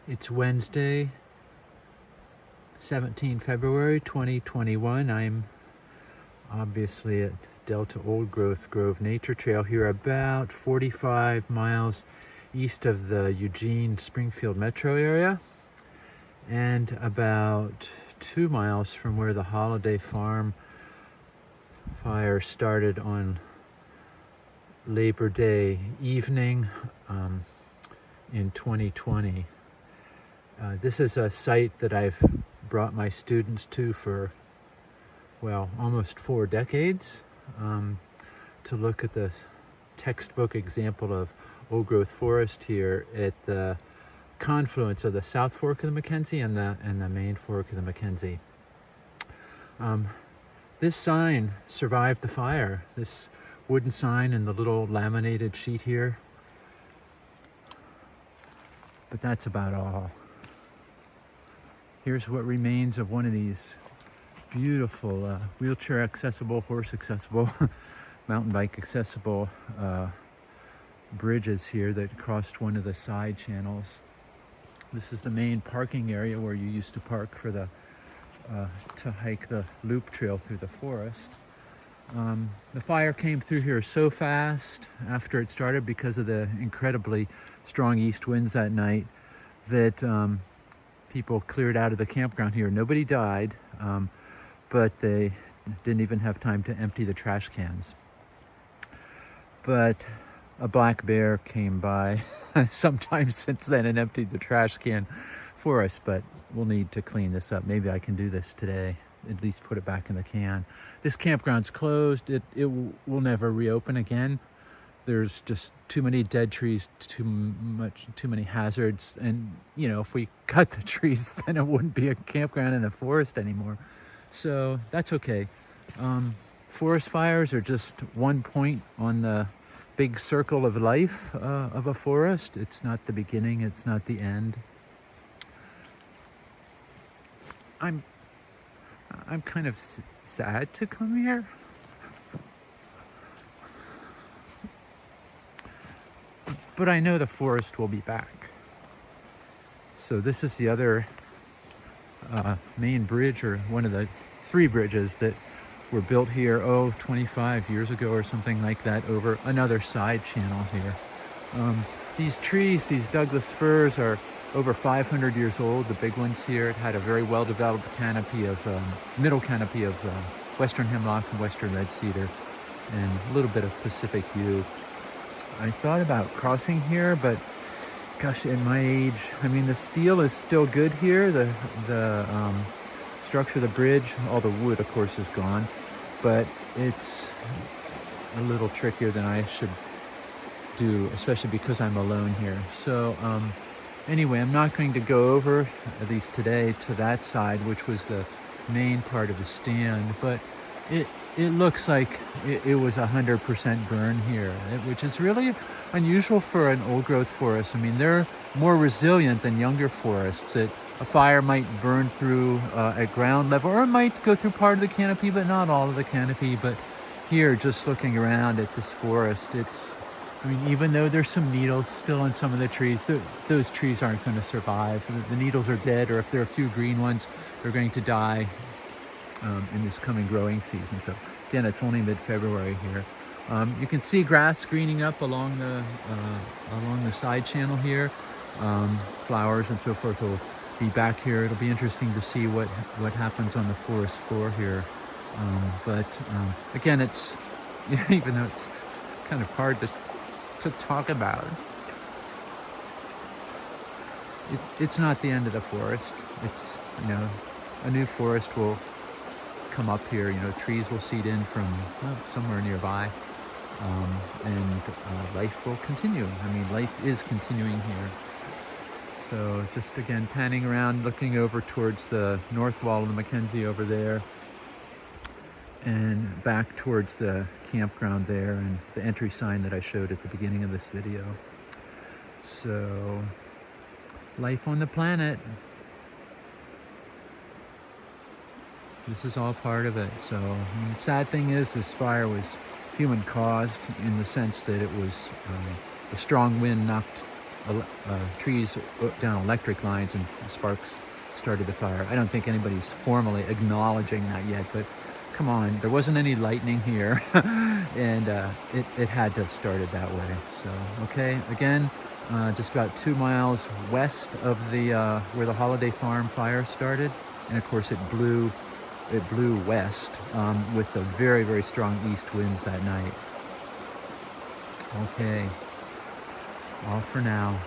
It's Wednesday, 17 February 2021. I'm obviously at Delta Old Growth Grove Nature Trail here, about 45 miles east of the Eugene Springfield metro area, and about 2 miles from where the Holiday Farm fire started on Labor Day evening in 2020. This is a site that I've brought my students to for, well, almost 4 decades, to look at the textbook example of old growth forest here at the confluence of the South Fork of the McKenzie and the main fork of the McKenzie. This sign survived the fire, this wooden sign and the little laminated sheet here, but that's about all. Here's what remains of one of these beautiful wheelchair accessible, horse accessible, mountain bike accessible bridges here that crossed one of the side channels. This is the main parking area where you used to park for the to hike the loop trail through the forest. The fire came through here so fast after it started because of the incredibly strong east winds that night that people cleared out of the campground here. Nobody died, but they didn't even have time to empty the trash cans. But a black bear came by sometime since then and emptied the trash can for us, but we'll need to clean this up. Maybe I can do this today, at least put it back in the can. This campground's closed. It will never reopen again. There's just too many dead trees, too many hazards, and you know, if we cut the trees, then it wouldn't be a campground in the forest anymore. So that's okay. Forest fires are just one point on the big circle of life of a forest. It's not the beginning, it's not the end. I'm kind of sad to come here. But I know the forest will be back. So this is the other main bridge, or one of the 3 bridges that were built here, 25 years ago or something like that, over another side channel here. These trees, these Douglas firs, are over 500 years old. The big ones here, it had a very well-developed canopy of, middle canopy of western hemlock and western red cedar, and a little bit of Pacific yew. I thought about crossing here, but gosh, at my age, I mean, the steel is still good here. The structure of the bridge, all the wood, of course, is gone, but it's a little trickier than I should do, especially because I'm alone here. So anyway, I'm not going to go over, at least today, to that side, which was the main part of the stand, but it looks like it was 100% burn here, which is really unusual for an old growth forest. I mean, they're more resilient than younger forests. A fire might burn through at ground level, or it might go through part of the canopy, but not all of the canopy. But here, just looking around at this forest, I mean, even though there's some needles still on some of the trees, those trees aren't going to survive. The needles are dead, or if there are a few green ones, they're going to die in this coming growing season. So again, it's only mid-February here. You can see grass greening up along the side channel here. Flowers and so forth will be back here. It'll be interesting to see what happens on the forest floor here. But again, it's, you know, even though it's kind of hard to talk about, it's not the end of the forest. It's, you know, a new forest will come up here. You know, trees will seed in from somewhere nearby, and life will continue. I mean, life is continuing here. So just again, panning around, looking over towards the north wall of the McKenzie over there, and back towards the campground there and the entry sign that I showed at the beginning of this video. So life on the planet. This is all part of it. So the sad thing is, this fire was human caused, in the sense that it was a strong wind knocked trees down electric lines, and sparks started the fire. I don't think anybody's formally acknowledging that yet, but come on, there wasn't any lightning here, and it had to have started that way. So, okay, again, just about 2 miles west of the where the Holiday Farm fire started, and of course it blew west with the very, very strong east winds that night. Okay, all for now.